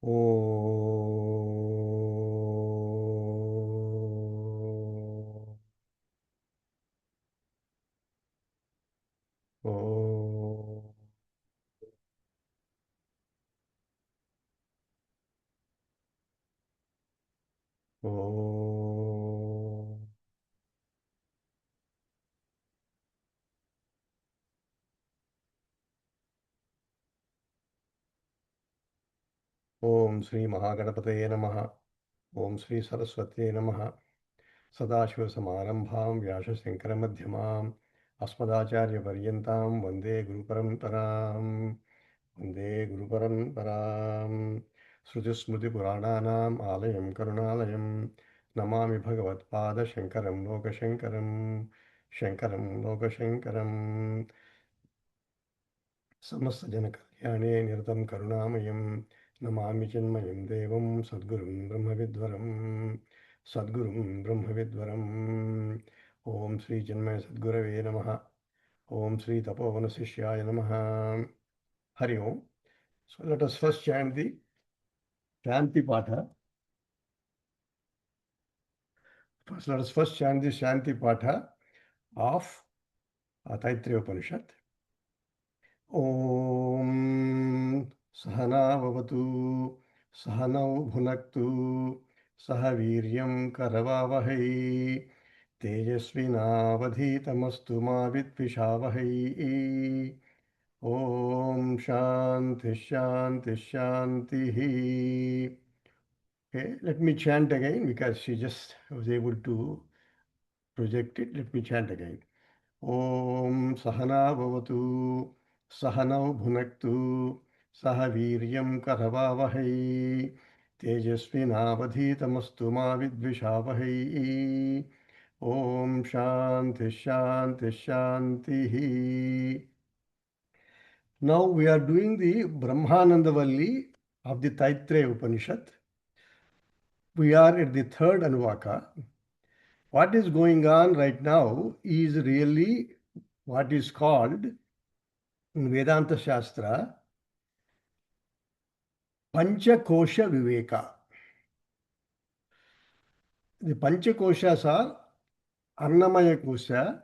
Om. Om. Om. Om Sri Mahaganapataye Namaha. Om Sri Saraswati Namaha. Sadashivasamarambham Vyasa-Shankara-Madhyamam Asmadacharya-Paryantam Vande Guru-Paramtaram. Vande Guru-Paramtaram. Shruti-Smriti-Purananam Alayam Karunalayam Namami Bhagavad-Pada Shankaram Loka-Shankaram Shankaram Loka-Shankaram समस्तजनकल्याणे निरतं करुणामयं Namami चिन्मयं देवं सद्गुरुं ब्रह्मविद्वरम् ॐ श्री चिन्मय सद्गुरवे नमः ॐ श्री तपोवनशिष्याय नमः हरि ओम. So let us first chant the Shanti Patha. Let us first chant the Shanti Patha of Taittiriya Upanishad. ॐ सहना भवतु सहनौ भुनक्तु सह वीर्यं करवावहै तेजस्विनावधीतमस्तु मा विद्विषावहै ॐ शान्ति शान्ति शान्तिः. Okay, let me chant again because she just was able to project it. Let me chant again. Om Sahana Bhavatu Sahanau Bhunaktu Saha Viryam Karavavahai Tejasvinavadhitamastu ma vidvishavahai. Om Shanti Shanti Shanti. Now we are doing the Brahmananda Valli of the Taittiriya Upanishad. We are at the third Anuvaka. What is going on right now is really what is called in Vedanta Shastra Panchakosha Viveka. The Panchakoshas are Annamaya Kosha,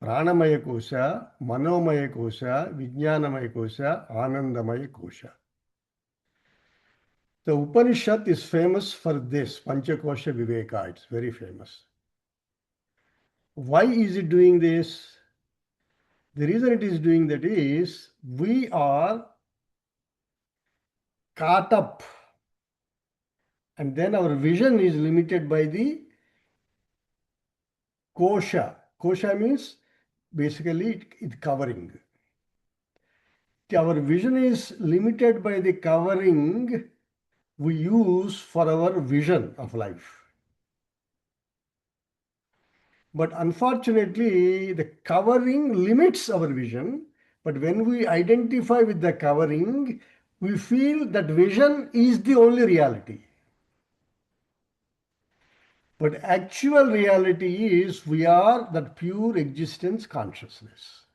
Pranamaya Kosha, Manomaya Kosha, Vijnanamaya Kosha, Anandamaya Kosha. The Upanishad is famous for this Panchakosha Viveka. It's very famous. Why is it doing this? The reason it is doing that is we are caught up and then our vision is limited by the kosha. Kosha means basically it covering. Our vision is limited by the covering we use for our vision of life. But unfortunately, the covering limits our vision. But when we identify with the covering, we feel that vision is the only reality. But actual reality is we are that pure existence consciousness.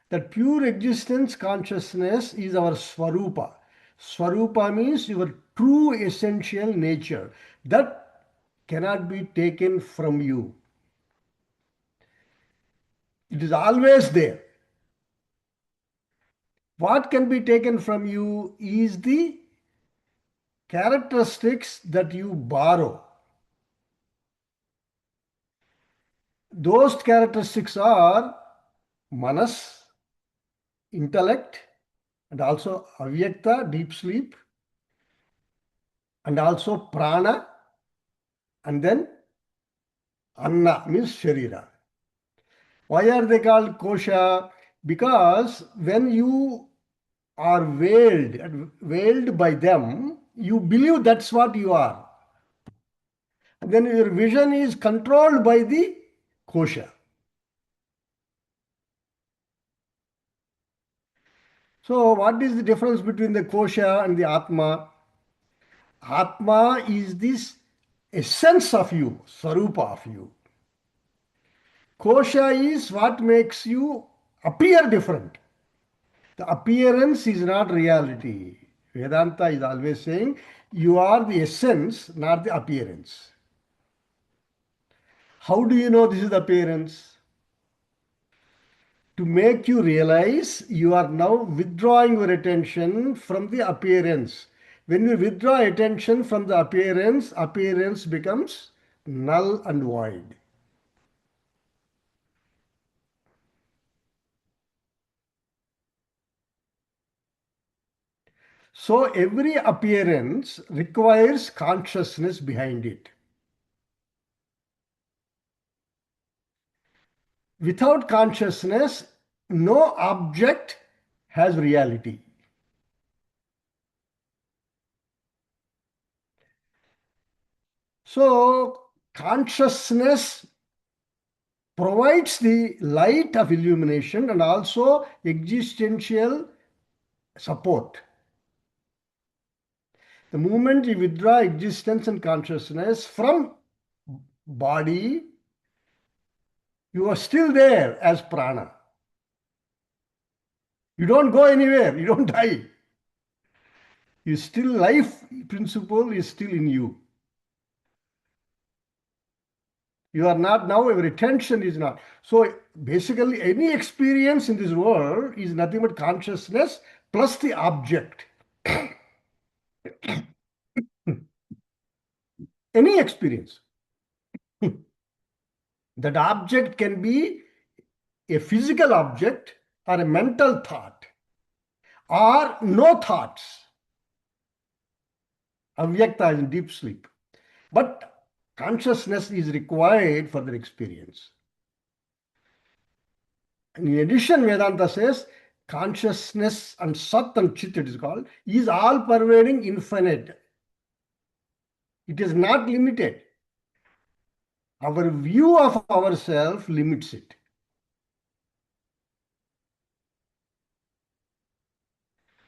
That pure existence consciousness is our Swarupa. Swarupa means your true essential nature. That cannot be taken from you. It is always there. What can be taken from you is the characteristics that you borrow. Those characteristics are manas, intellect, and also avyakta, deep sleep, and also prana, and then anna means sharira. Why are they called kosha? Because when you are veiled by them, you believe that's what you are. And then your vision is controlled by the kosha. So what is the difference between the kosha and the atma? Atma is this essence of you, swarupa of you. Kosha is what makes you appear different. The appearance is not reality. Vedanta is always saying you are the essence, not the appearance. How do you know this is the appearance? To make you realize you are now withdrawing your attention from the appearance. When you withdraw attention from the appearance, appearance becomes null and void. So every appearance requires consciousness behind it. Without consciousness, no object has reality. So consciousness provides the light of illumination and also existential support. The moment you withdraw existence and consciousness from body, you are still there as prana. You don't go anywhere, you don't die. You still, life principle is still in you. You are not now, your attention is not. So basically, any experience in this world is nothing but consciousness plus the object. Any experience. That object can be a physical object or a mental thought or no thoughts. Avyakta is in deep sleep. But consciousness is required for the experience. And in addition, Vedanta says consciousness and Sat and Chit, it is called, is all pervading, infinite. It is not limited. Our view of ourselves limits it.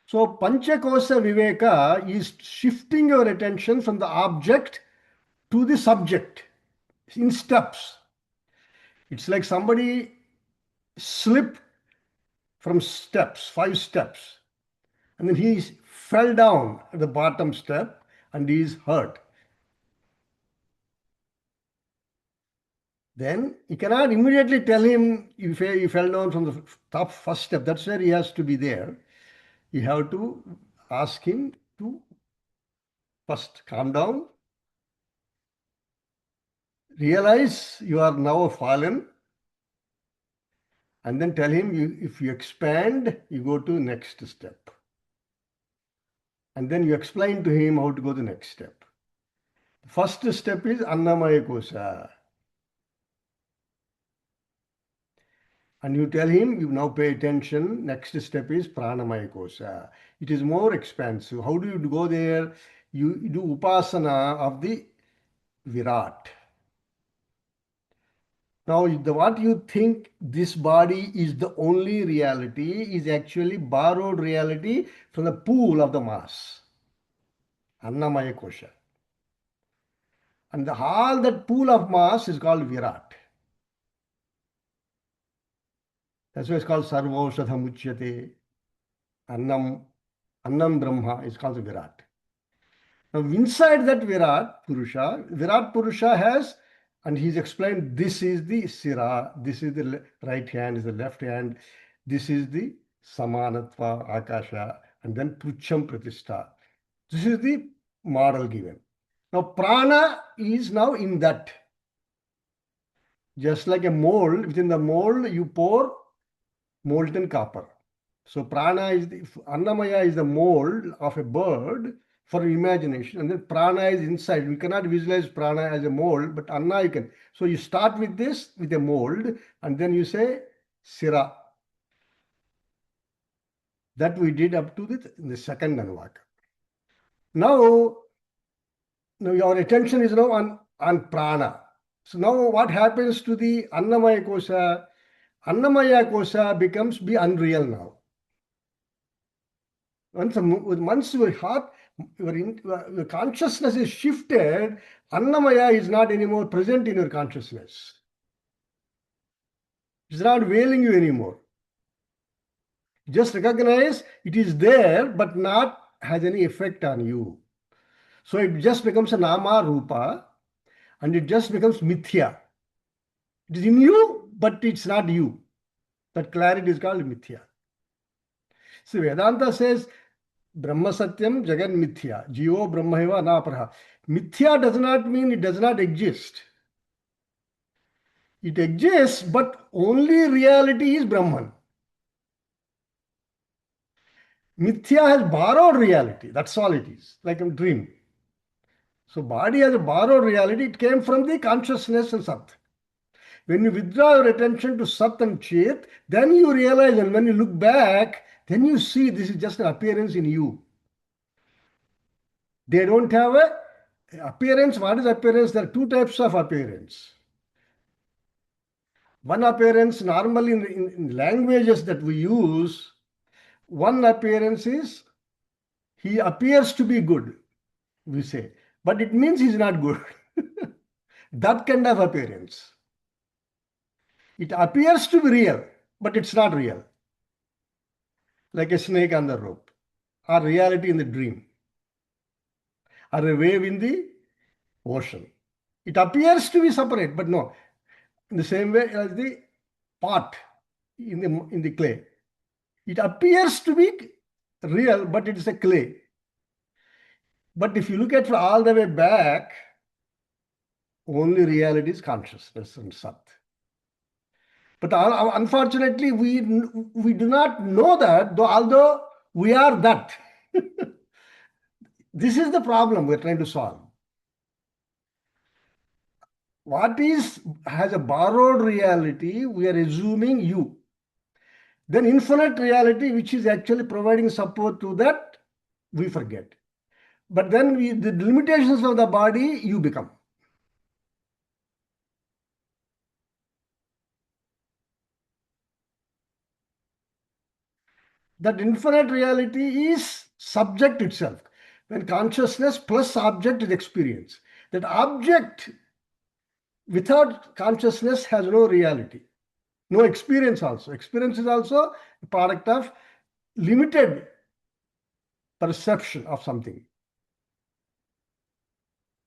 So Panchakosa Viveka is shifting your attention from the object to the subject in steps. It's like somebody slipped from steps, 5 steps, and then he fell down at the bottom step and he is hurt. Then you cannot immediately tell him you fell down from the top first step. That's where he has to be there. You have to ask him to first calm down, realize you are now fallen, and then tell him if you expand, you go to next step. And then you explain to him how to go to the next step. The first step is Annamaya Kosa. And you tell him, you now pay attention, next step is Pranamaya Kosa. It is more expansive. How do you go there? You do Upasana of the Virat. Now, what you think this body is the only reality is actually borrowed reality from the pool of the mass, Annamaya Kosha. And all that pool of mass is called Virat. That's why it's called Sarvaushadham Uchyate. Annam Brahma is called Virat. Now, inside that Virat Purusha has, and he's explained, this is the Sira, this is the right hand, is the left hand, this is the Samanatva, Akasha, and then Pucham Pratishtha. This is the model given. Now, prana is now in that. Just like a mold, within the mold, you pour molten copper. So, prana is the, Annamaya is the mold of a bird for imagination, and then prana is inside. We cannot visualize prana as a mold, but anna you can. So, you start with this, with a mold, and then you say Sira. That we did up to the second Anuvaka. Now your attention is now on prana. So now what happens to the Annamaya Kosha? Annamaya Kosha becomes be unreal now. Once your heart, your consciousness is shifted, Annamaya is not anymore present in your consciousness. It's not veiling you anymore. Just recognize it is there, but not has any effect on you. So it just becomes a nama rupa, and it just becomes mithya. It is in you, but it's not you. That clarity is called mithya. So Vedanta says Brahma Satyam Jagan Mithya. Jivo Brahmaiva Napraha. Mithya does not mean it does not exist. It exists, but only reality is Brahman. Mithya has borrowed reality. That's all it is, like a dream. So body has a borrowed reality. It came from the consciousness and Sat. When you withdraw your attention to Sat and Chit, then you realize, and when you look back, then you see this is just an appearance in you. They don't have a appearance. What is appearance? There are two types of appearance. One appearance, normally in languages that we use, one appearance is he appears to be good, we say, but it means he's not good. That kind of appearance. It appears to be real, but it's not real. Like a snake on the rope, or reality in the dream, or a wave in the ocean. It appears to be separate, but no. In the same way as the pot in the clay. It appears to be real, but it is a clay. But if you look at it all the way back, only reality is consciousness and Sat. But unfortunately, we do not know that, though, although we are that. This is the problem we're trying to solve. What has a borrowed reality, we are assuming you. Then infinite reality, which is actually providing support to that, we forget. But then the limitations of the body, you become. That infinite reality is subject itself. When consciousness plus object is experience. That object without consciousness has no reality, no experience also. Experience is also a product of limited perception of something.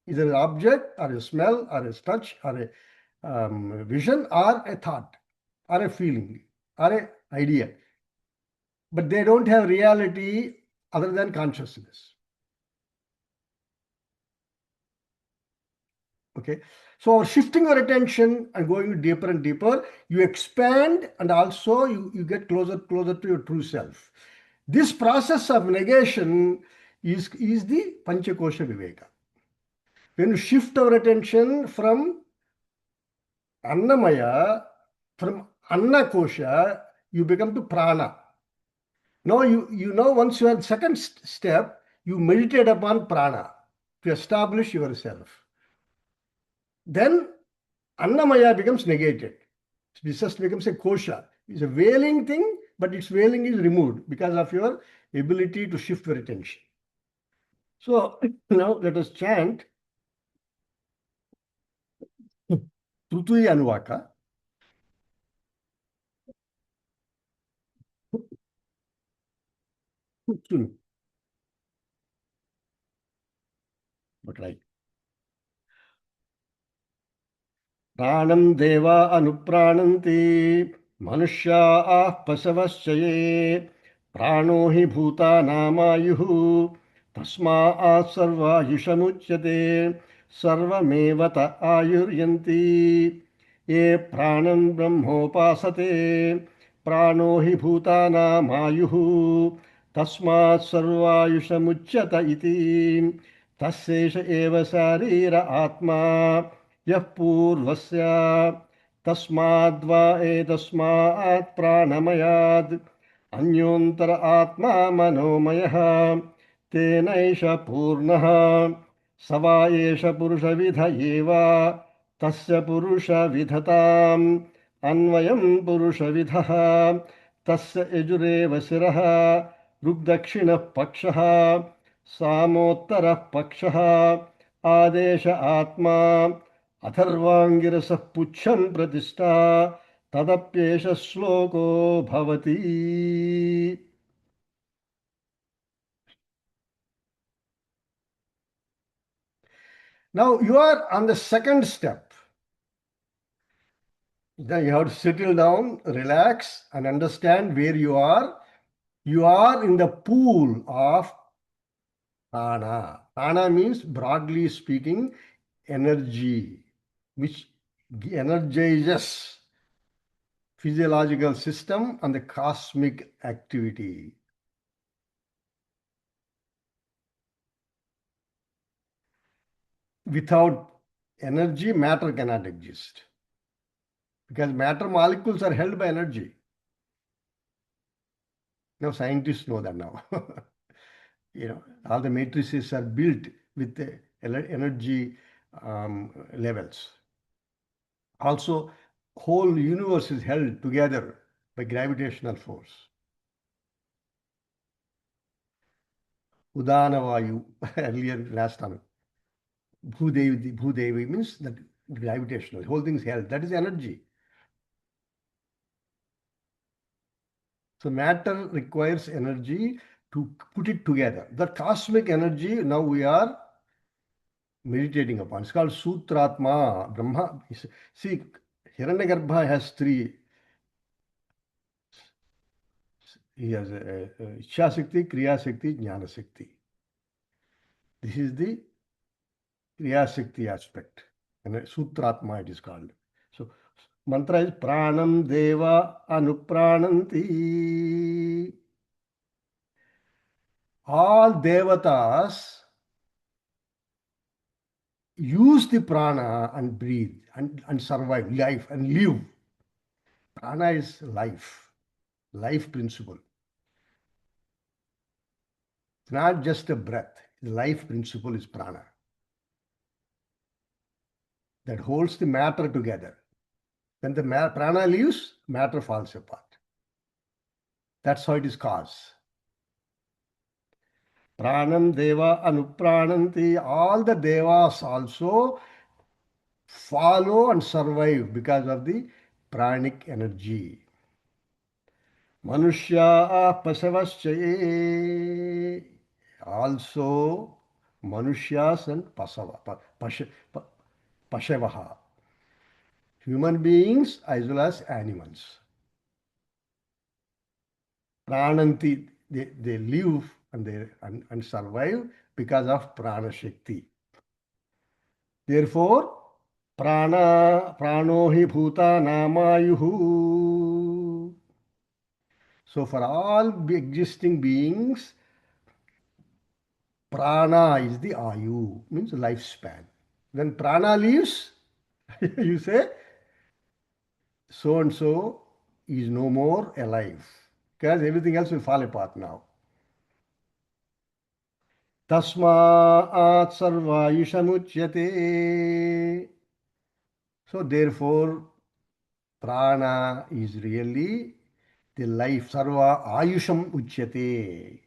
Either an object or a smell or a touch or a vision or a thought or a feeling or an idea. But they don't have reality other than consciousness. Okay. So shifting your attention and going deeper and deeper, you expand and also you get closer to your true self. This process of negation is the Panchakosha Viveka. When you shift our attention from Annamaya, from Annakosha, you become to Prana. Now you know once you have second step, you meditate upon Prana to establish yourself. Then Annamaya becomes negated. This just becomes a kosha. It's a veiling thing, but its veiling is removed because of your ability to shift your attention. So now let us chant Trutui Anuvaka. But right. Pranam deva anuprananti manushya pasavaschaye prano hi bhuta namayuhu tasma sarva yushamuchyate sarvamevata ayuryanti ye pranam brahmopasate prano hi bhuta namayuhu tasma sarva yushamuchyata iti tasesha eva sarira atma यः पूर्वस्य तस्माद्वा एतस्मात् प्राणमयात् अन्योन्तर आत्मा मनोमयः तेनैष पूर्णः स वा एष पुरुषविध एव तस्य पुरुषविधताम् अन्वयं पुरुषविधः तस्य यजुरेव शिरः ऋग्दक्षिणः पक्षः सामोत्तरः पक्षः आदेश आत्मा अथर्वांगिरसः पुच्छं प्रतिष्ठा तदप्येष श्लोको भवति. Now you are on the second step. Then you have to settle down, relax, and understand where you are. You are in the pool of prana. Prana means, broadly speaking, energy, which energizes physiological system and the cosmic activity. Without energy, matter cannot exist, because matter molecules are held by energy. Now scientists know that now. All the matrices are built with the energy levels. Also, whole universe is held together by gravitational force. Udana Vayu, earlier last time. Bhudevi means that gravitational. Whole thing is held. That is energy. So matter requires energy to put it together. The cosmic energy now we are meditating upon. It's called Sutratma, Brahma. See, Hiranyagarbha has three. He has Ichha Shakti, Kriya Shakti, Jnana Shakti. This is the Kriya Shakti aspect. And Sutratma it is called. So mantra is Pranam Deva Anuprananti. All devatas use the prana and breathe and survive life and live. Prana is life principle. It's not just a breath. The life principle is prana that holds the matter together. When the prana leaves, matter falls apart. That's how it is caused. Pranam Deva Anuprananti. All the devas also follow and survive because of the pranic energy. Manushya Pasavaschaye. Also, Manushas and Pashavaha. Human beings as well as animals. Prananti, they live and survive because of Prana Shakti. Therefore, Prano hi bhuta namayuhu. So for all existing beings, prana is the ayu, means lifespan. When prana leaves, you say, so and so is no more alive, because everything else will fall apart now. Tasmaat sarvayushamuchyate. So therefore, prana is really the life. Sarva ayusham uchyate.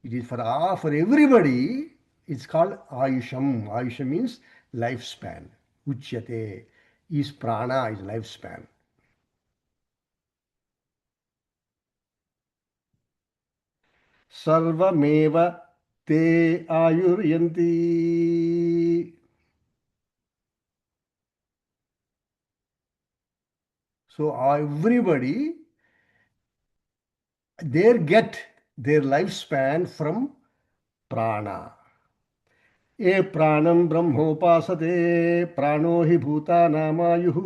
It is for everybody. It's called ayusham. Ayusham means lifespan. Uchyate is prana, is lifespan. Sarvameva te ayuryanti. So everybody, they get their lifespan from prana. ये प्राणं ब्रह्मोपासते प्राणो हि भूतानामायुः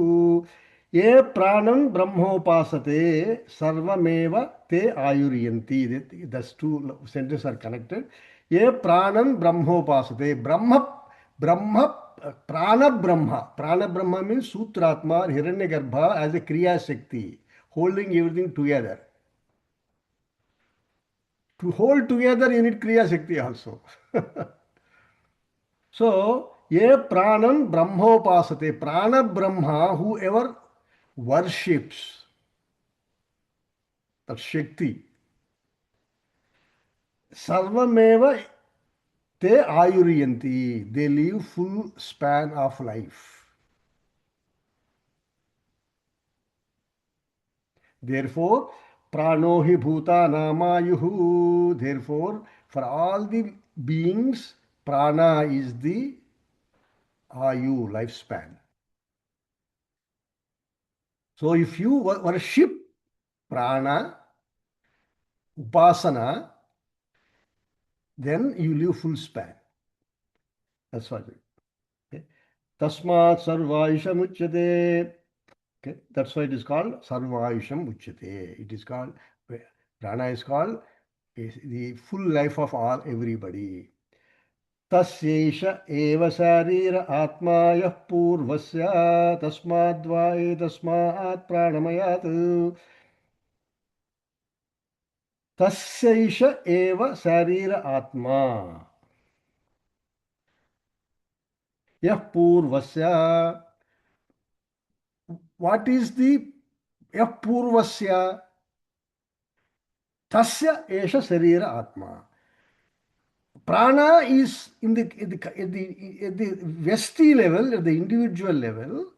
ये प्राणं ब्रह्मोपासते सर्वमेव ते आयुर्यन्ति. Thus two sentences are connected. ये प्राणं ब्रह्मोपासते. Brahma, prana brahma means Sutratma, Hiranyagarbha as a Kriya Shakti, holding everything together. To hold together you need Kriya Shakti also. So, ye pranam brahmopasate, prana brahma, whoever worships that Shakti, sarvameva te ayuryanti, they live full span of life. Therefore, prano hi bhuta namayuhu. Therefore, for all the beings, prana is the ayu, lifespan. So if you worship prana, upasana, then you live full span. That's what it is. Okay. Tasmat sarvaisham uchyate. Okay. That's why it is called sarvaisham uchyate. It is called, prana is called the full life of all, everybody. तस्यैष एव शारीर आत्मा यः पूर्वस्य तस्माद्वा एतस्मात् प्राणमयात् तस्यैष एव शारीर आत्मा यः पूर्वस्य. What is the यः पूर्वस्य? Tasya esha sharira atma. Prana is in the vesti level, at the individual level.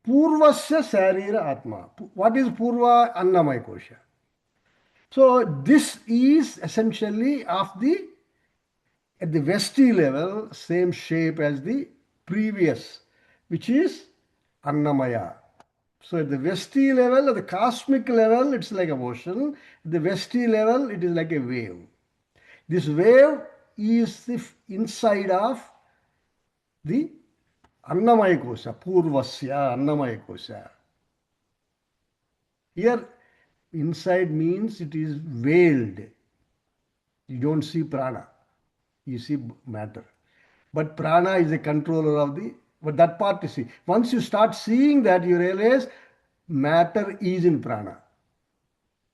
Purvasya sharira atma. What is purva? Annamaya kosha. So this is essentially of the, at the vesti level, same shape as the previous, which is Annamaya. So at the vesti level, at the cosmic level, it's like a ocean. At the vesti level, it is like a wave. This wave is the inside of the Annamaya kosha, Purvasya Annamaya kosha. Here, inside means it is veiled. You don't see prana, you see matter. But prana is a controller of the, but that part you see. Once you start seeing that, you realize matter is in prana.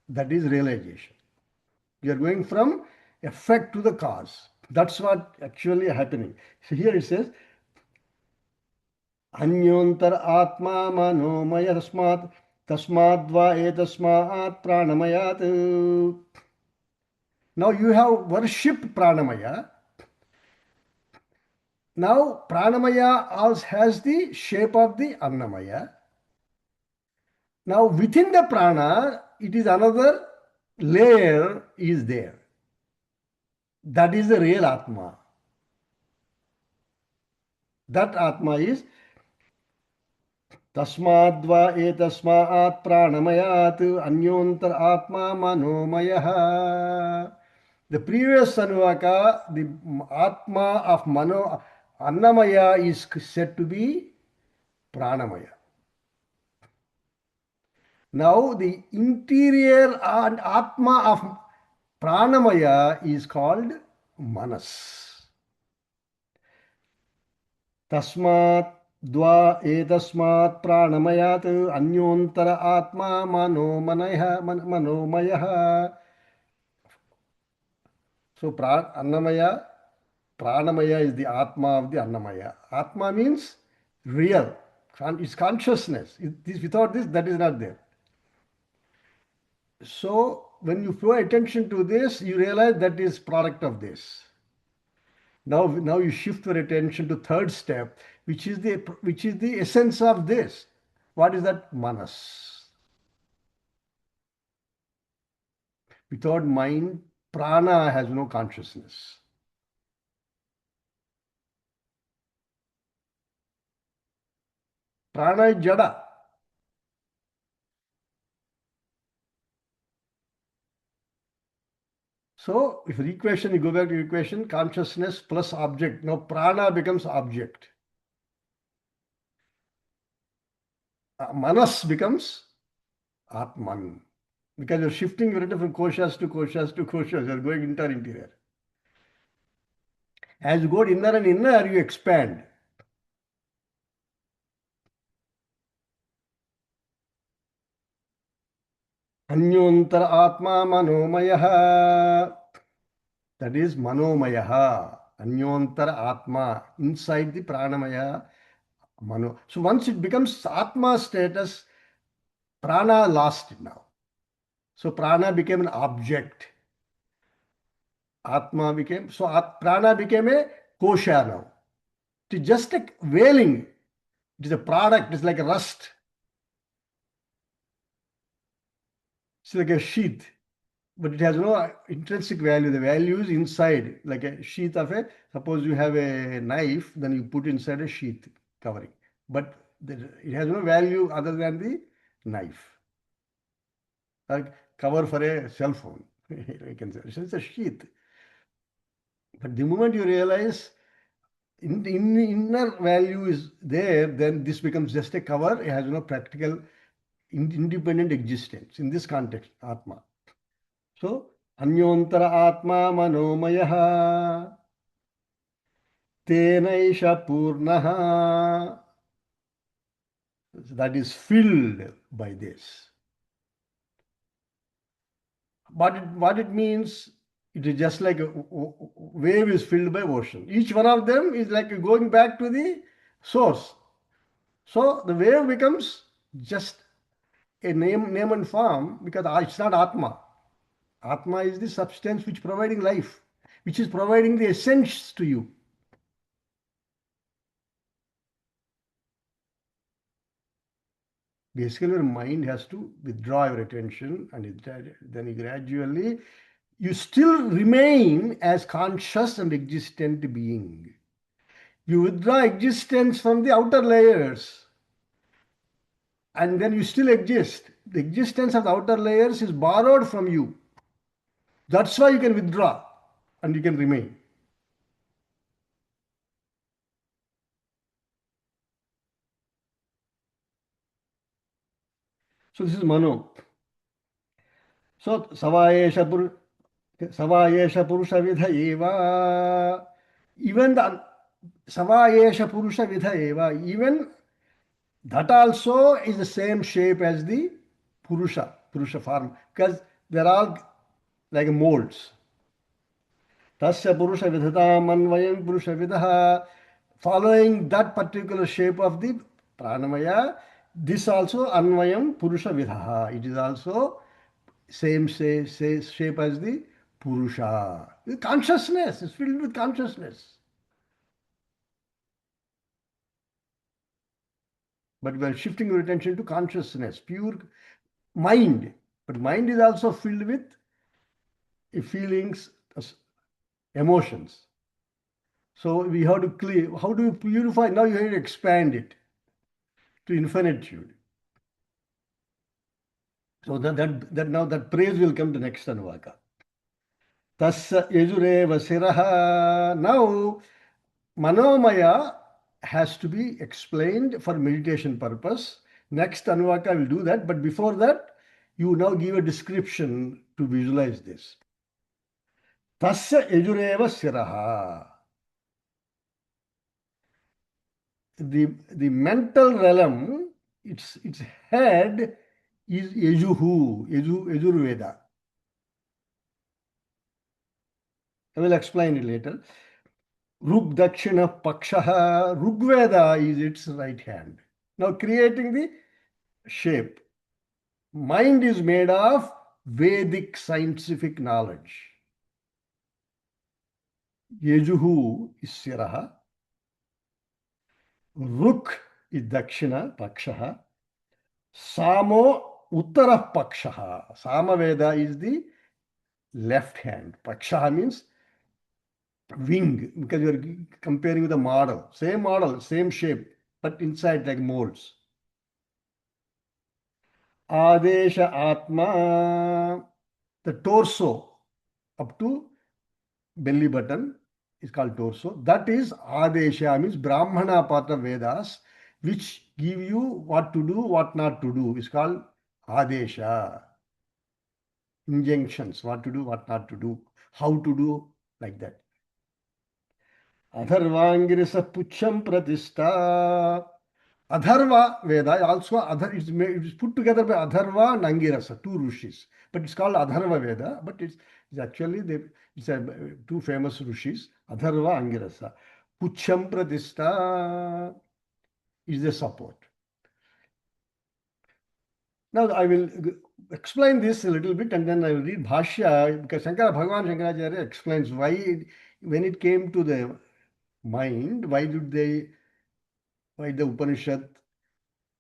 That is realization. You are going from effect to the cause. That's what actually happening. So here it says, Anyontar atma manomaya tasmadva etasmat pranamayat. Now you have worshipped pranamaya. Now pranamaya also has the shape of the annamaya. Now within the prana, it is another layer is there. That is the real atma. That atma is tasmadva etasmat pranamayat anyontar atma manomayah. The previous Anuvaka, the atma of mano, annamaya is said to be pranamaya. Now the interior and atma of pranamaya is called manas. Tasmat dva etasmat pranamayat anyontara atma manomaya. So annamaya, pranamaya is the atma of the annamaya. Atma means real. It's consciousness. Without this, that is not there. So when you pay attention to this, you realize that is product of this. Now you shift your attention to third step, which is the essence of this. What is that? Manas. Without mind, prana has no consciousness. Prana is jada. So if equation, you go back to equation, consciousness plus object. Now prana becomes object. Manas becomes Atman. Because you're shifting your from koshas to koshas to koshas. You're going interior. As you go inner and inner, you expand. Anyontar atma manomayaha. That is manomayaha. Anyontar atma. Inside the pranamaya. Mano. So once it becomes atma status, prana lost it now. So prana became an object. Atma became, so prana became a kosha now. It is just like veiling. It is a product, it is like a rust. It's like a sheath, but it has no intrinsic value. The value is inside, like a sheath of a, suppose you have a knife, then you put inside a sheath covering. But it has no value other than the knife. Like cover for a cell phone. You can say it's a sheath. But the moment you realize in inner value is there, then this becomes just a cover. It has no practical independent existence in this context, Atma. So, Anyontara Atma Manomayaha Tenaisha Purnaha, that is filled by this. What it means, it is just like a wave is filled by ocean. Each one of them is like going back to the source. So the wave becomes just a name and form because it's not Atma. Atma is the substance which providing life, which is providing the essence to you. Basically, your mind has to withdraw your attention, and then you gradually, you still remain as conscious and existent being. You withdraw existence from the outer layers, and then you still exist. The existence of the outer layers is borrowed from you. That's why you can withdraw and you can remain. So this is Mano. So Savayesha Purusha Vidha Eva. Even the Savayesha Purusha Vidha Eva, even that also is the same shape as the Purusha form, because they're all like molds. Tasya Purusha Vidhata Manvayam Purusha Vidaha, following that particular shape of the Pranamaya, this also Anvayam Purusha Vidaha. It is also same shape as the Purusha. The consciousness is filled with consciousness. But we are shifting your attention to consciousness, pure mind. But mind is also filled with feelings, emotions. So we have to clear. How do you purify? Now you have to expand it to infinitude. So that now that praise will come to next Anuvaka. Tasya yajureva siraha. Now Manomaya has to be explained for meditation purpose. Next Anuvaka will do that. But before that, you now give a description to visualize this. Tasya yajureva siraha. The mental realm, its head is Yajur Veda. I will explain it later. Rug Dakshina Pakshaha, Rugveda is its right hand. Now creating the shape. Mind is made of Vedic scientific knowledge. Yejuhu is Siraha. Ruk is Dakshina Pakshaha. Samo Uttara Pakshaha. Samaveda is the left hand. Pakshaha means wing, because you are comparing with a model, same shape, but inside like molds. Adesha Atma, the torso up to belly button is called torso. That is Adesha, means Brahmana part of Vedas, which give you what to do, what not to do. Is called Adesha. Injunctions, what to do, what not to do, how to do, like that. Adharvangirisa Pucham Pratishta. Adharva Veda also it is put together by Adharva and Angirasa, two rishis. But it's called Adharva Veda, but it's actually two famous rishis, Adharva Angirasa. Pucham Pratishta is the support. Now I will explain this a little bit and then I will read Bhashya, because Bhagavan Shankaracharya explains why when it came to the mind, why the Upanishad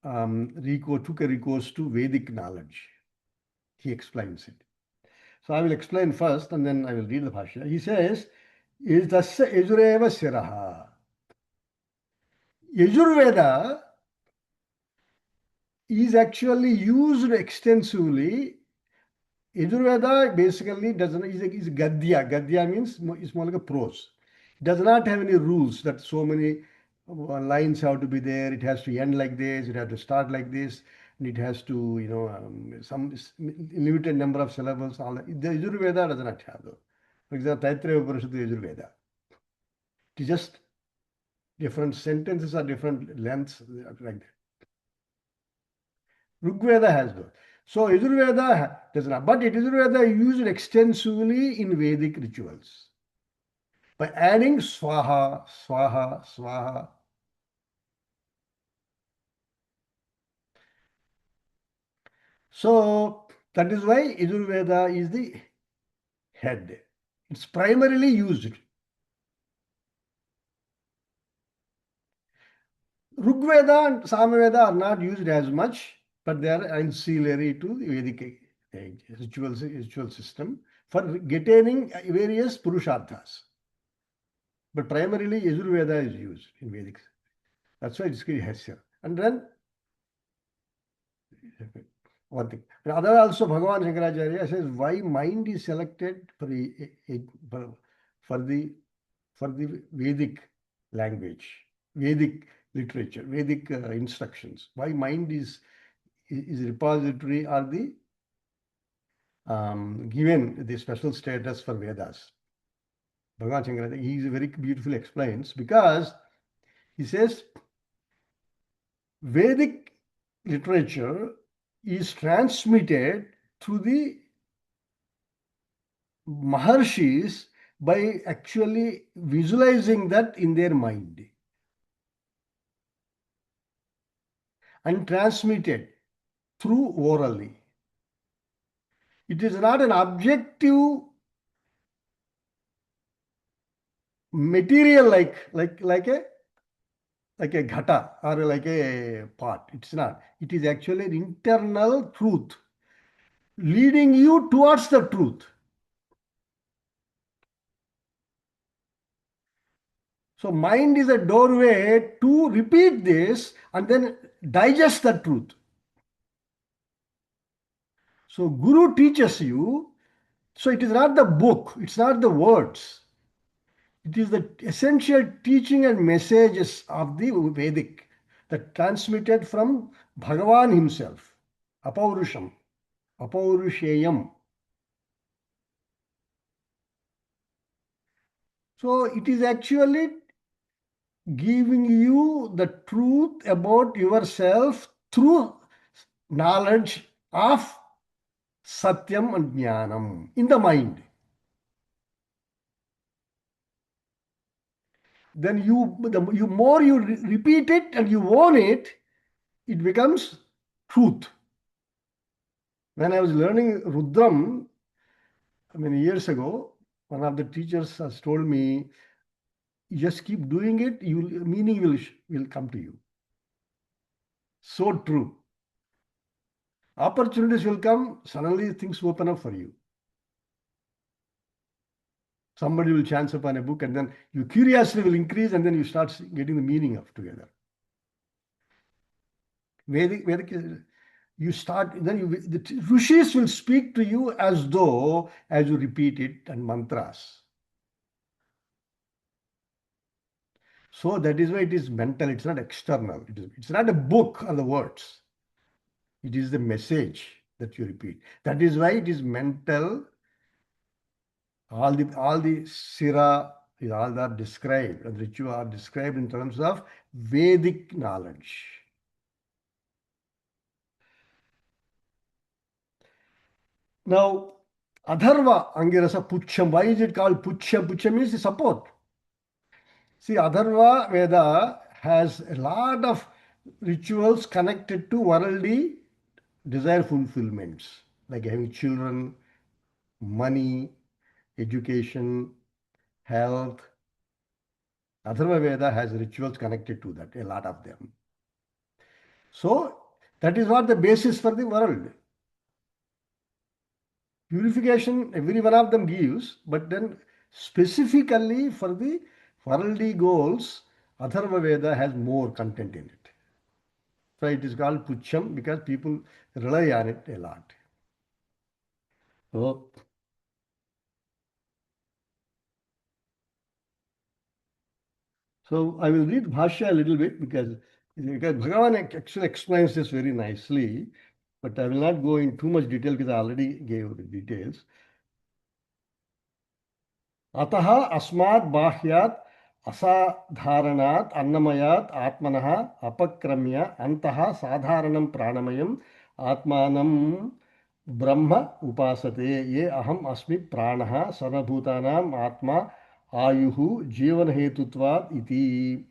took a recourse to Vedic knowledge. He explains it. So I will explain first and then I will read the Bhashya. He says, is tasya yajureva siraha. Yajurveda is actually used extensively. Yajurveda basically doesn't is gadya. Gadya means it's more like a prose. It does not have any rules that so many lines have to be there. It has to end like this. It has to start like this. And it has to, some limited number of syllables. All that. The Yajurveda does not have those. For example, Taittiriya Upanishad is Yajurveda. It is just different sentences are different lengths like that. Rigveda has those. So Yajurveda does not. But Yajurveda is used extensively in Vedic rituals by adding swaha, swaha, swaha. So that is why Yajurveda is the head. It's primarily used. Rigveda and Samaveda are not used as much, but they are ancillary to the Vedic ritual system for getting various purusharthas. But primarily Yajurveda is used in Vedic. That's why it's called Hasya. And then one thing. And other also Bhagavan Shankaracharya says why mind is selected for the Vedic language, Vedic literature, Vedic instructions. Why mind is repository are the given the special status for Vedas. Bhagavan Shankaracharya, he very beautifully explains because he says Vedic literature is transmitted through the Maharshis by actually visualizing that in their mind and transmitted through orally. It is not an objective material like a ghata or like a pot. It's not. It is actually an internal truth leading you towards the truth. So mind is a doorway to repeat this and then digest the truth. So Guru teaches you. So it is not the book, it's not the words. It is the essential teaching and messages of the Vedic that transmitted from Bhagavan himself. Apaurusham, Apaurusheyam. So it is actually giving you the truth about yourself through knowledge of Satyam and Jnanam in the mind. Then the more you repeat it and you own it, it becomes truth. When I was learning Rudram, many years ago, one of the teachers has told me, you just keep doing it, meaning will come to you. So true. Opportunities will come, suddenly things open up for you. Somebody will chance upon a book and then your curiosity will increase and then you start getting the meaning of together. Vedic, you start, then the rishis will speak to you as though as you repeat it and mantras. So that is why it is mental, it's not external. It's not a book or the words. It is the message that you repeat. That is why it is mental. All the sira, all that described, and ritual are described in terms of Vedic knowledge. Now, Adharva Angirasa Pucham. Why is it called Pucham? Pucham means the support. See, Adharva Veda has a lot of rituals connected to worldly desire fulfillments, like having children, money, education, health. Atharva Veda has rituals connected to that, a lot of them. So that is what the basis for the world. Purification, every one of them gives, but then specifically for the worldly goals, Atharva Veda has more content in it. So it is called Pucham because people rely on it a lot. So, so I will read Bhashya a little bit because Bhagavan actually explains this very nicely, but I will not go in too much detail because I already gave the details. अतः अस्मात् बाह्यात् असाधारणात् अन्नमयात् आत्मनः अपक्रम्य अन्तः साधारणं प्राणमयम् आत्मानं ब्रह्म उपासते ये अहम् अस्मि प्राणः सर्वभूतानाम् आत्मा आयुः जीवनहेतुत्वात् इति.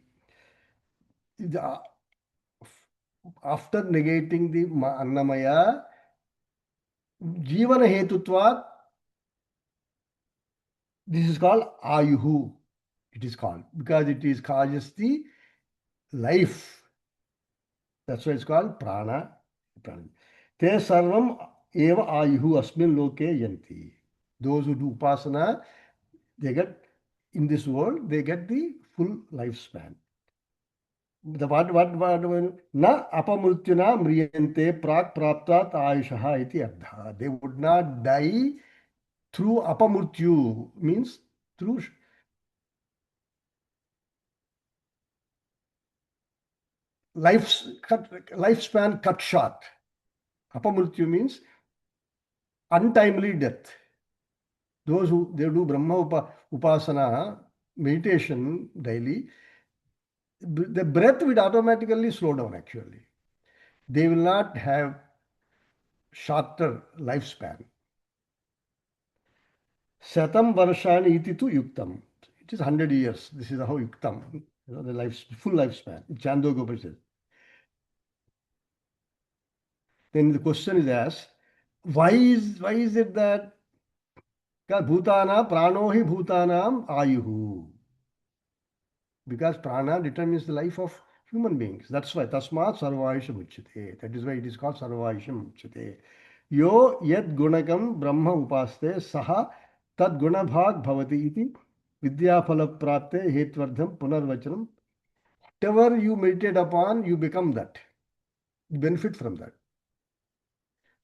After negating the annamaya, जीवनहेतुत्वात्, this is called ayuhu. It is called because it is causes the life. That's why it's called prana. Te sarvam eva ayuhu asmin loke yanti. Those who do upasana, they get in this world, they get the full lifespan. The what na apamrutyuna mriyante prak praptat ayushaha iti ardha. They would not die through apamurtyu, means through lifespan cut short. Apamurtyu means untimely death. Those who they do Brahma Upasana meditation daily, the breath will automatically slow down actually. They will not have shorter lifespan. Satam varshani iti tu yuktam. It is 100 years. This is how yuktam, the full lifespan. Chandogya Upanishad. Then the question is asked, why is it that bhutana prano hi bhutanam ayuhu? Because prana determines the life of human beings. That's why tasmat sarvayisham uchyate. That is why it is called sarvayisham uchyate. Yo yad gunakam brahma upaste saha tad gunabhag bhavati iti vidyaphala prapte hetvardham punarvachanam. Whatever you meditate upon, you become that. You benefit from that.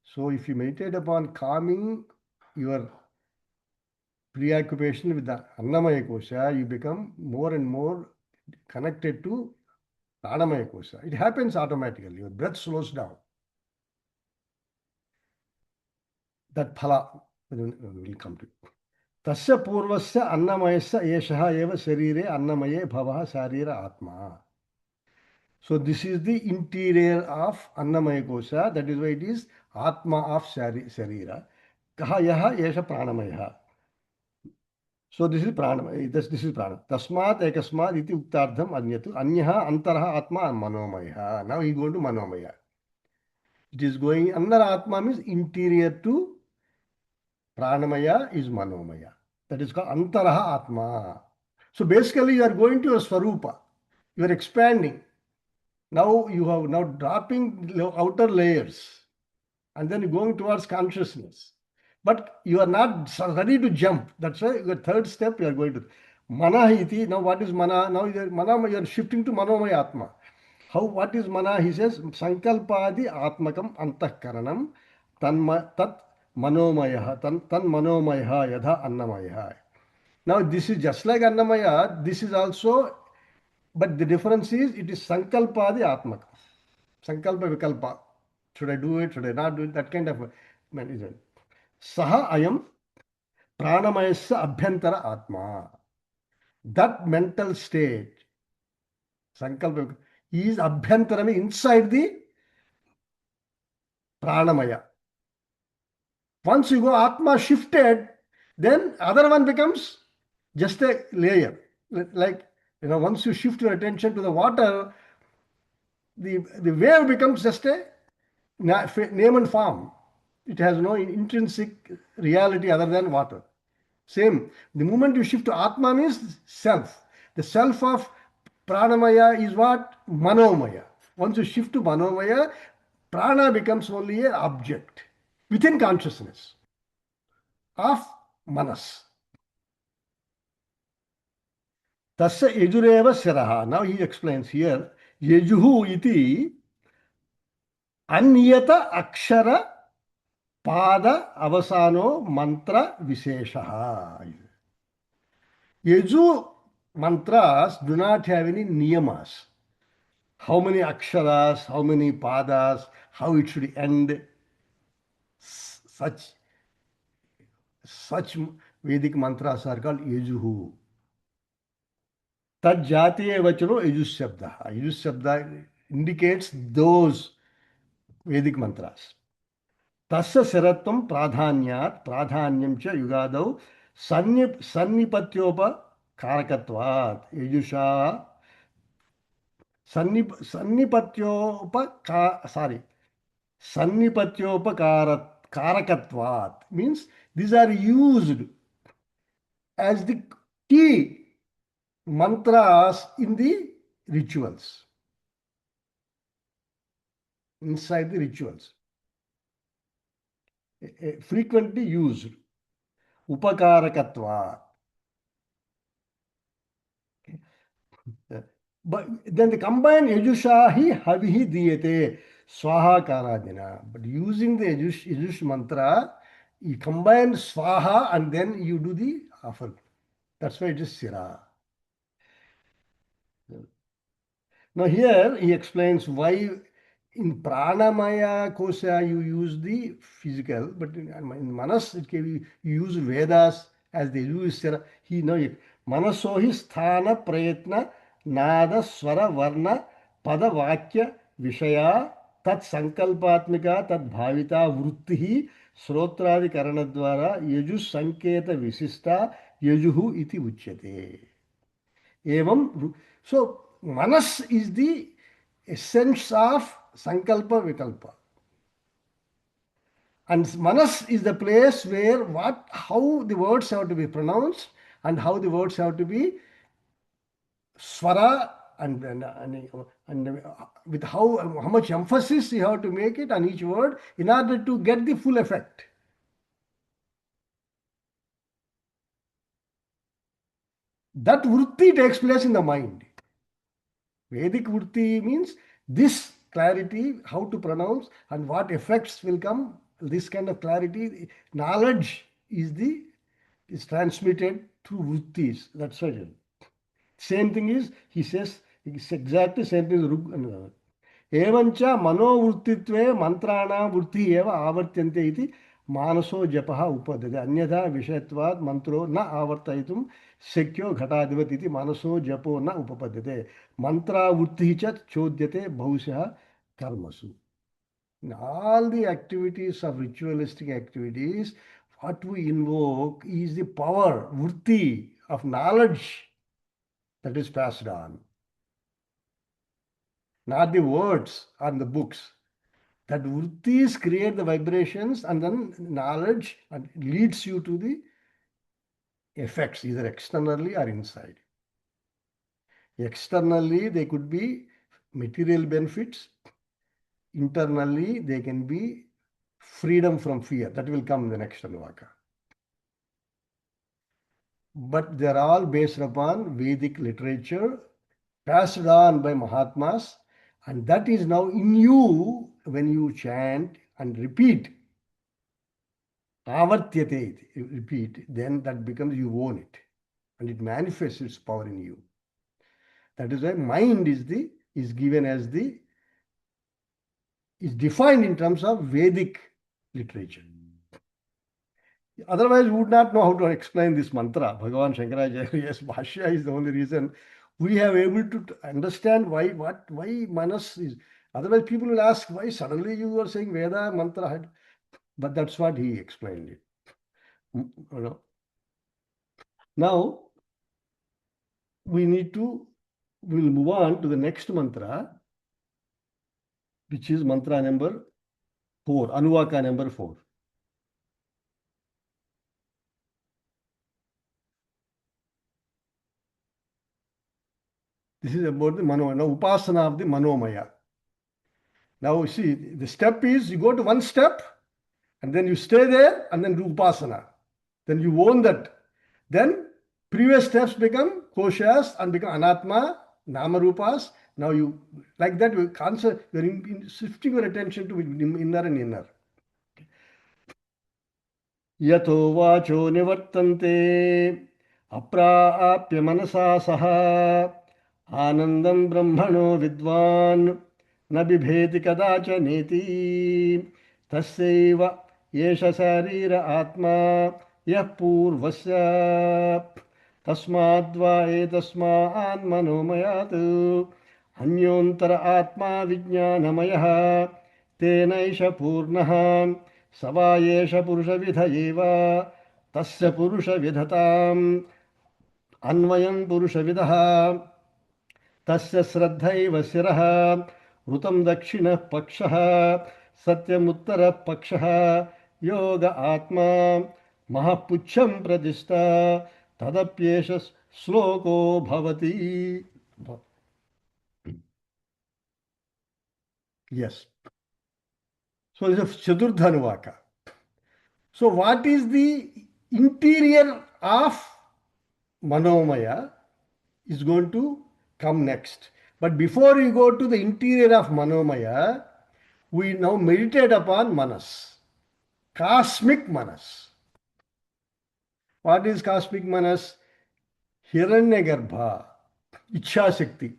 So if you meditate upon calming your preoccupation with the Annamaya Kosha, you become more and more connected to Pranamaya Kosha. It happens automatically. Your breath slows down. That phala will come to it. Tasya purvasya annamayasya eshaha eva sharire annamaye bhavaha sharira atma. So this is the interior of annamaya kosha. That is why it is atma of sharira. Kaha yaha esha pranamaya. So this is pranamaya. This is prana. Tasmat ekasmat iti uktardham anyatu. Anyaha antaraha atma manomaya. Now he is going to manomaya. It is going under atma means interior to pranamaya is manomaya. That is called antaraha atma. So basically you are going to your swarupa. You are expanding. Now you have now dropping outer layers and then going towards consciousness. But you are not ready to jump. That's why your third step you are going to. Mana iti. Now what is mana? Now you are shifting to manomaya atma. What is mana? He says sankalpadi atmakam antahkaranam tat manomaya tan manomaya yadha annamaya. Now this is just like annamaya. This is also, but the difference is it is sankalpadi atmakam. Sankalpa vikalpa. Should I do it? Should I not do it? That kind of management. Saha ayam pranamayasya abhyantara atma. That mental state, sankalpa, is abhyantarami inside the pranamaya. Once you go atma shifted, then other one becomes just a layer. Like, once you shift your attention to the water, the wave becomes just a name and form. It has no intrinsic reality other than water. Same. The moment you shift to Atma means self. The self of Pranamaya is what? Manomaya. Once you shift to Manomaya, Prana becomes only an object within consciousness. of manas. Tasya yajureva siraha. Now he explains here, yajuhu iti anyata akshara pada avasano mantra visheshaha. Yaju mantras do not have any niyamas. How many aksharas, how many padas, how it should end. Such Vedic mantras are called yajuhu. Tad jatiye vachano yajus shabda. Yajus shabda indicates those Vedic mantras. Tasya siratvam pradhanyat pradhanyam cha yugadau sannipatyopa karakatvat yajusha sannipatyopa karakatvat means these are used as the key mantras in the rituals, inside the rituals, frequently used. Upakarakatva. But then the combined yajushahi havihi diyate swaha karadina. But using the yajush mantra, you combine swaha and then you do the offer. That's why it is sira. Now here he explains why in pranamaya kosha you use the physical, but in manas it can be, you use Vedas as they use sira. He know it. Manasohi sthana prayatna nada swara varna pada vakya vishaya tat sankalpatmika tat bhavita vrutti srotradi karanadvara yaju sanketa visista yajuhu iti uchyate. Evam, so manas is the essence of sankalpa vikalpa. And manas is the place where how the words have to be pronounced and how the words have to be swara and with how much emphasis you have to make it on each word in order to get the full effect. That vritti takes place in the mind. Vedic vritti means this clarity, how to pronounce and what effects will come, this kind of clarity, knowledge is transmitted through vrittis. That's why. Same thing is, he says, it's exactly same thing as Evancha manovruttitve mantrana vrutti eva avartyante iti manaso japaha upadate anyatha vishayatvad mantro na avartayitum sekyo ghatadivat iti manaso japo na upapadate mantra vrutti cha chodyate bhusya karmasu. In all the activities of ritualistic activities, what we invoke is the power, vrutti of knowledge that is passed on. Not the words on the books. That vrittis create the vibrations and then knowledge and leads you to the effects, either externally or inside. Externally, they could be material benefits. Internally, they can be freedom from fear. That will come in the next Anuvaka. But they are all based upon Vedic literature passed on by Mahatmas, and that is now in you when you chant and repeat. Avartyate, repeat, then that becomes you own it and it manifests its power in you. That is why mind is given as is defined in terms of Vedic literature. Otherwise, we would not know how to explain this mantra. Bhagavan Shankaracharya's Bhashya is the only reason we have able to understand why manas is. Otherwise, people will ask why suddenly you are saying Veda mantra. But that's what he explained it. Now, we'll move on to the next mantra, which is mantra number 4, Anuvaka number 4. This is about the upasana of the manomaya. Now, see, the step is you go to one step and then you stay there and then do upasana. Then you own that. Then previous steps become koshas and become anatma, namarupas. Now you, like that, you concept, you're shifting your attention to inner and inner. यतो वाचो निवर्तन्ते अप्राप्य मनसा सह आनन्दं ब्रह्मणो विद्वान् न बिभेति कदाचनेति तस्यैव एष शरीर आत्मा यः पूर्वस्य तस्माद्वा एतस्मान् मनोमयात् अन्योन्तर आत्मा विज्ञानमयः तेनैष पूर्णः स वा एष पुरुषविध एव तस्य पुरुषविधताम् अन्वयं पुरुषविदः तस्य श्रद्धैव शिरः ऋतं दक्षिणः पक्षः सत्यमुत्तरः पक्षः योग आत्मा महःपुच्छं प्रतिष्ठा तदप्येष श्लोको भवति. Yes. So this is Chaturdha Anuvaka. So what is the interior of Manomaya is going to come next. But before we go to the interior of Manomaya, we now meditate upon Manas, cosmic Manas. What is cosmic Manas? Hiranyagarbha, Ichha Shakti.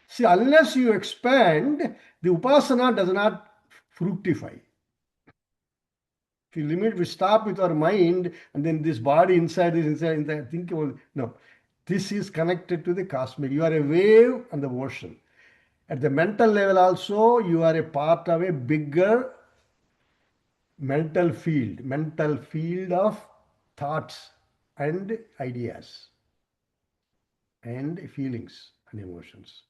See, unless you expand, the upasana does not fructify. If you limit, we stop with our mind and then this body inside, think about, no. This is connected to the cosmic. You are a wave on the ocean. At the mental level also, you are a part of a bigger mental field of thoughts and ideas and feelings and emotions.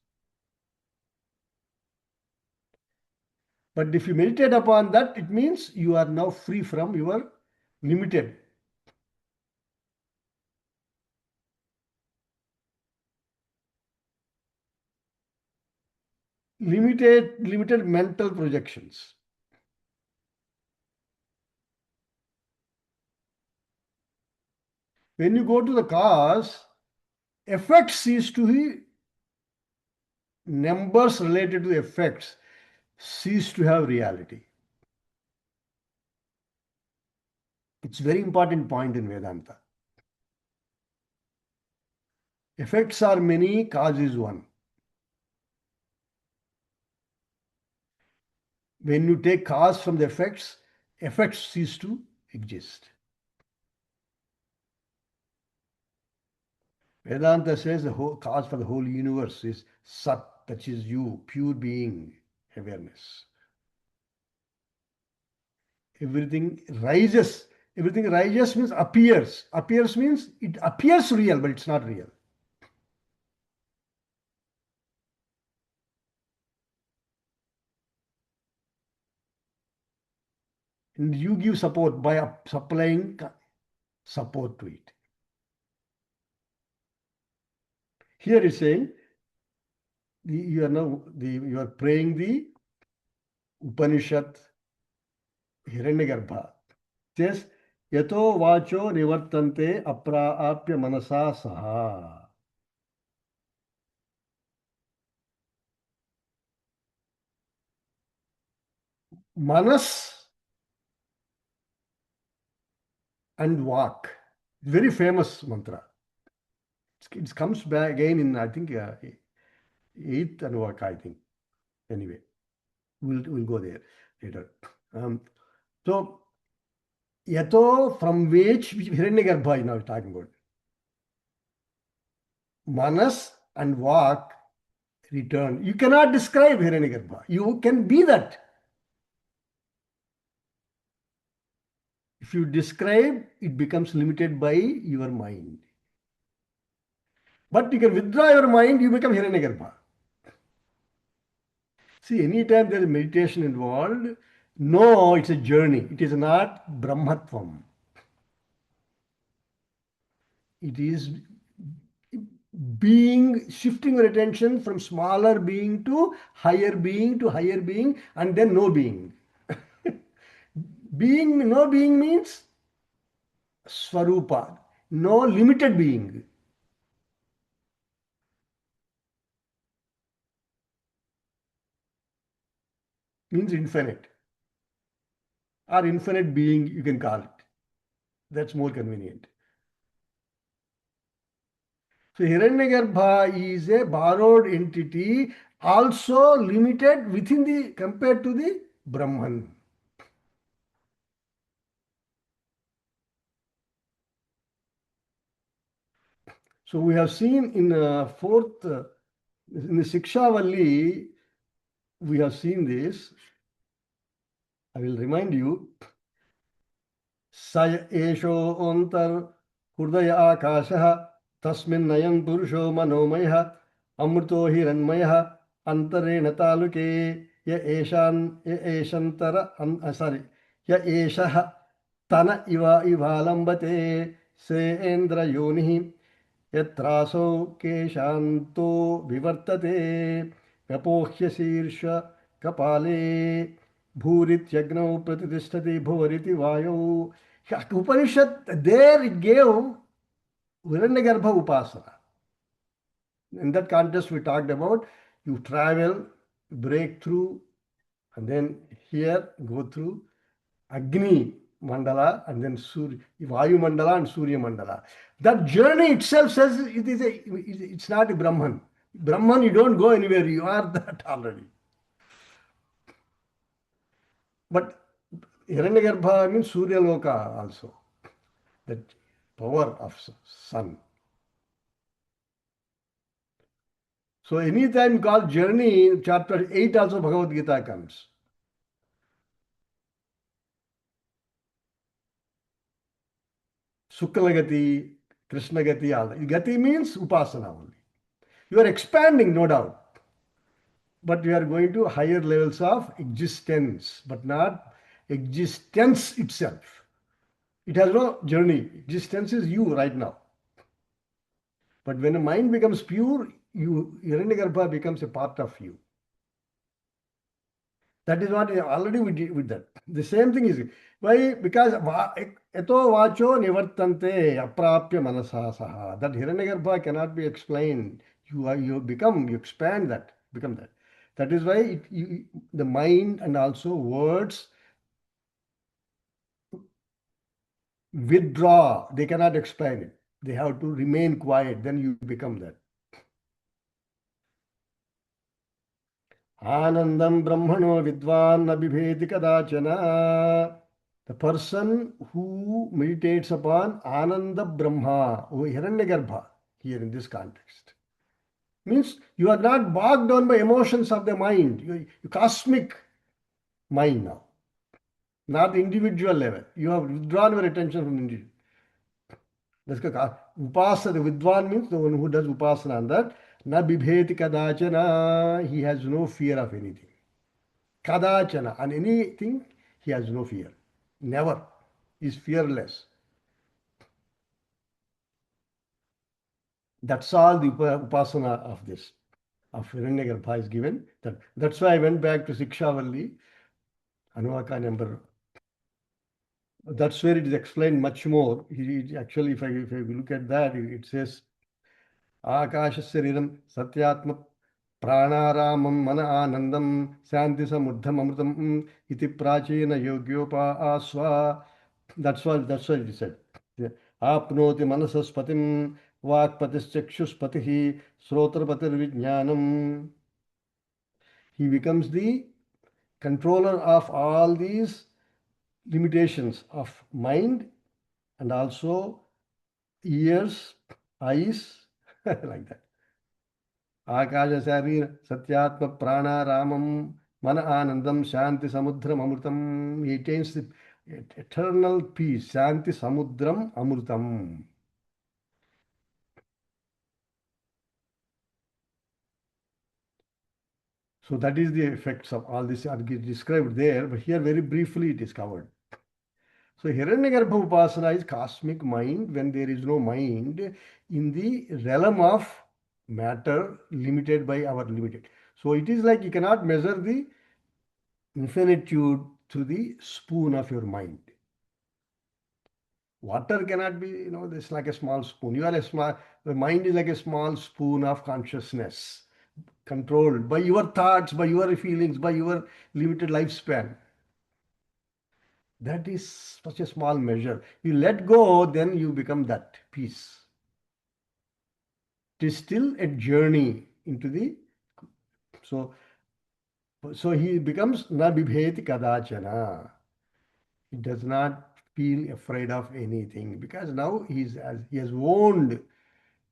But if you meditate upon that, it means you are now free from your limited. Limited mental projections. When you go to the cause, effects cease to be numbers related to the effects cease to have reality. It's a very important point in Vedanta. Effects are many, cause is one. When you take cause from the effects cease to exist. Vedanta says the whole cause for the whole universe is Sat, that is you, pure being, awareness. Everything rises means appears. Appears means it appears real, but it's not real. And you give support by supplying support to it. Here it's saying you are praying the Upanishad Hiranyagarbha. It says yato vacho nivartante apraapya manasa saha. Manas and Vak. Very famous mantra. It comes back again in, I think, 8th Anuvaka, I think. Anyway, we'll go there later. So, yato, from which Hiranyagarbha now is talking about. Manas and Vak return. You cannot describe Hiranyagarbha. You can be that. If you describe, it becomes limited by your mind. But you can withdraw your mind, you become Hiranyagarbha. See, anytime there is meditation involved, no, it's a journey. It is not Brahmatvam. It is being, shifting your attention from smaller being to higher being to higher being, and then no being. Being, no being means Swarupa, no limited being. Means infinite, or infinite being, you can call it. That's more convenient. So Hiranyagarbha is a borrowed entity, also limited within the, compared to the Brahman. So we have seen in fourth, in the Siksha Valli, we have seen this. I will remind you. स एषो अंतर हृदय आकाशः तस्मिन्नयं पुरुषो मनोमयः अमृतो हिरण्मयः अंतरेण तालुके य एशान य एशंतर sorry य एषः तन इव इवालंबते सेन्द्र योनिः यत्रासौ केशान्तो विवर्तते व्यपोह्य शीर्ष कपाले भूरित्यग्नौ प्रतिष्ठति भुवरिति वायौ. Upanishad, there it gave Hiranyagarbha Upasana. In that context, we talked about you travel, break through, and then here go through Agni Mandala and then Surya, Vayu Mandala and Surya Mandala. That journey itself says it's not a Brahman. Brahman, you don't go anywhere, you are that already. But Hiranyagarbha means Surya Loka also, that power of sun. So anytime called journey, chapter 8 also Bhagavad Gita comes. Suklagati, Krishna Gati, all that. Gati means Upasana only. You are expanding, no doubt. But you are going to higher levels of existence, but not existence itself. It has no journey. Existence is you right now. But when the mind becomes pure, Hiranyagarbha becomes a part of you. That is what already we did with that. The same thing is why, because eto vacho nivartante aprapya manasa saha. That Hiranyagarbha cannot be explained. You expand that, become that. That is why the mind and also words withdraw. They cannot explain it. They have to remain quiet. Then you become that. Anandam Brahmano Vidvan Abhibheti Kadachana. The person who meditates upon Ananda Brahma, or Hiranyagarbha, here in this context, means you are not bogged down by emotions of the mind, you cosmic mind now, not the individual level. You have withdrawn your attention from the individual. That's Upasana, the Vidwan means the one who does Upasana on that. Na bibheti kadachana, he has no fear of anything. Kadachana, on anything, he has no fear. Never. He is fearless. That's all the upasana of this, of Hiranyagarbha is given. That's why I went back to Siksha Valli, Anuvaka number. That's where it is explained much more. Actually, if I look at that, it says, Akashasya ridam satyatma pranaramam mana anandam shanti samudham amritam iti prachina yogyopa aswa. That's what it said. Apnoti manasaspatim vakpatischakshuspatihi srotrapatirvijnanam. He becomes the controller of all these limitations of mind and also ears, eyes, like that. Akasha Sarir Satyatma Prana Ramam Mana Anandam Shanti Samudram Amrutam. He attains the eternal peace. Shanti Samudram Amrutam. So that is the effects of all this are described there, but here very briefly it is covered. So Hiranyagarbha Upasana is cosmic mind when there is no mind in the realm of matter limited by our limited. So it is like you cannot measure the infinitude through the spoon of your mind. Water cannot be, it's like a small spoon. You are a small, the mind is like a small spoon of consciousness, controlled by your thoughts, by your feelings, by your limited lifespan. That is such a small measure. You let go, then you become that peace. It is still a journey into the, so he becomes na bibheti kadachana. He does not feel afraid of anything because now he has owned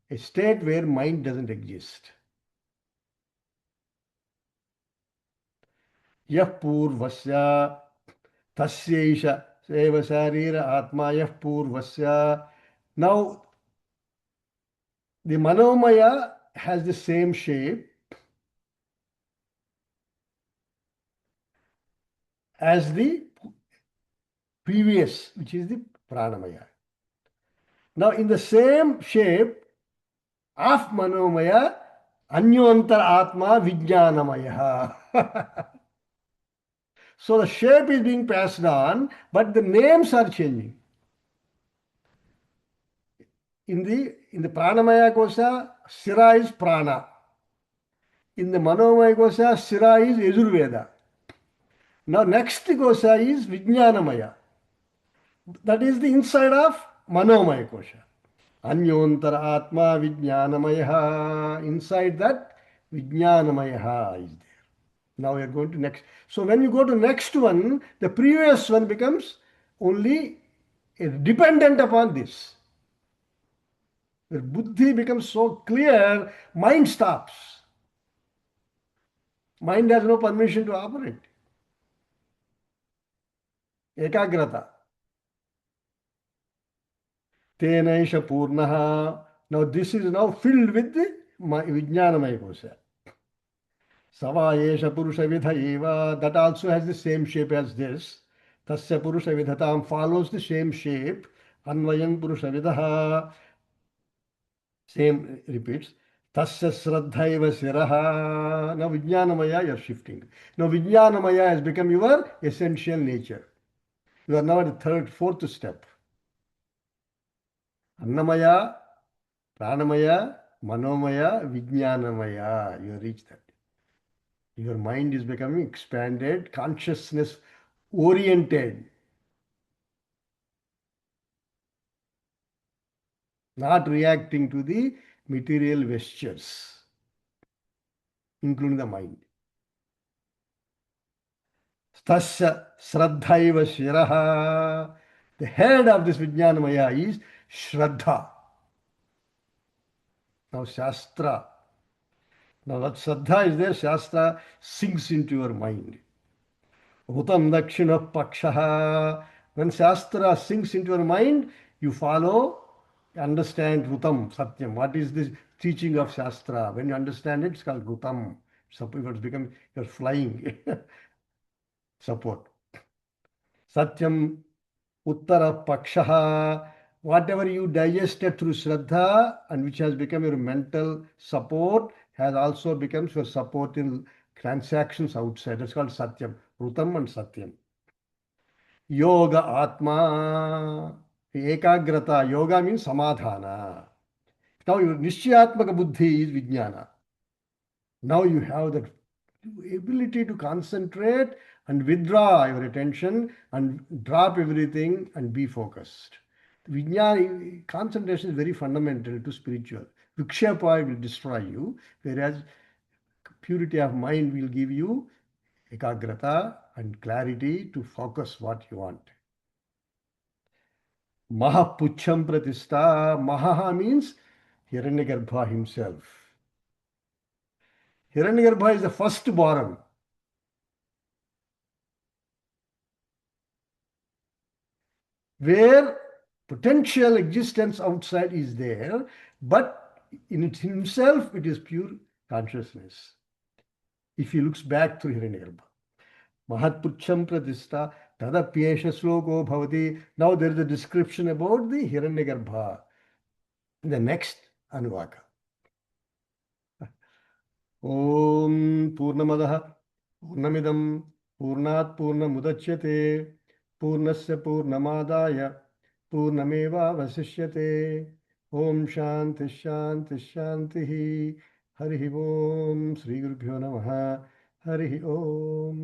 a state where mind doesn't exist. Yah purvasya tasyaisha seva sharira atma yah purvasya. Now the manomaya has the same shape as the previous, which is the pranamaya. Now in the same shape of manomaya, anyontar atma vijnanamaya. So the shape is being passed on, but the names are changing. In the pranamaya kosha, sira is prana. In the manomaya kosha, sira is Yajur Veda. Now next kosha is vijnanamaya. That is the inside of manomaya kosha. Anyontar atma vijnanamaya. Inside that, vijnanamaya is there. Now we are going to next. So when you go to next one, the previous one becomes only dependent upon this. Where buddhi becomes so clear, mind stops. Mind has no permission to operate. Ekagrata. Tenaisha purnaha. Now this is now filled with the vijnanamaya kosha. Savayesha purusha vidha eva. That also has the same shape as this. Tasya purusha vidhatam follows the same shape. Anvayam purusha vidaha. Same repeats. Tasya sraddhaiva siraha. Now vijnanamaya you are shifting. Now vijnanamaya has become your essential nature. You are now at the third, fourth step. Annamaya, pranamaya, manomaya, vijnanamaya. You reach that. Your mind is becoming expanded, consciousness oriented. Not reacting to the material vestures, including the mind. Tasya sraddhaiva shiraha. The head of this vijnanamaya is Shraddha. Now Shastra. Now that Shraddha is there, Shastra sinks into your mind. Utam dakshina pakshaha. When Shastra sinks into your mind, you follow, understand Rutam, Satyam. What is this teaching of Shastra? When you understand it, it's called Rutam. Suppose it becomes, you're flying. Support. Satyam Uttara Pakshaha. Whatever you digested through Shraddha and which has become your mental support has also become your support in transactions outside. That's called Satyam. Rutam and Satyam. Yoga Atma. Ekagrata. Yoga means Samadhana. Now your Nishchayatmaka Buddhi is Vijnana. Now you have the ability to concentrate and withdraw your attention and drop everything and be focused. Vijnana, concentration is very fundamental to spiritual. Vikshepa will destroy you, whereas purity of mind will give you ekagrata and clarity to focus what you want. Mahapucham pratistha. Maha means Hiranyagarbha himself. Hiranyagarbha is the first born. Where potential existence outside is there, but in it himself it is pure consciousness. If he looks back through Hiranyagarbha. Mahatpucham pratistha tadapyesha sloko bhavati. Now there is a description about the Hiranyagarbha in the next Anuvaka. ॐ पूर्णमदः पूर्णमिदं पूर्णात् पूर्णमुदच्यते पूर्णस्य पूर्णमादाय पूर्णमेवावशिष्यते ॐ शान्तिः शान्तिः शान्तिः हरिः ॐ श्रीगुरुभ्यो नमः हरिः ॐ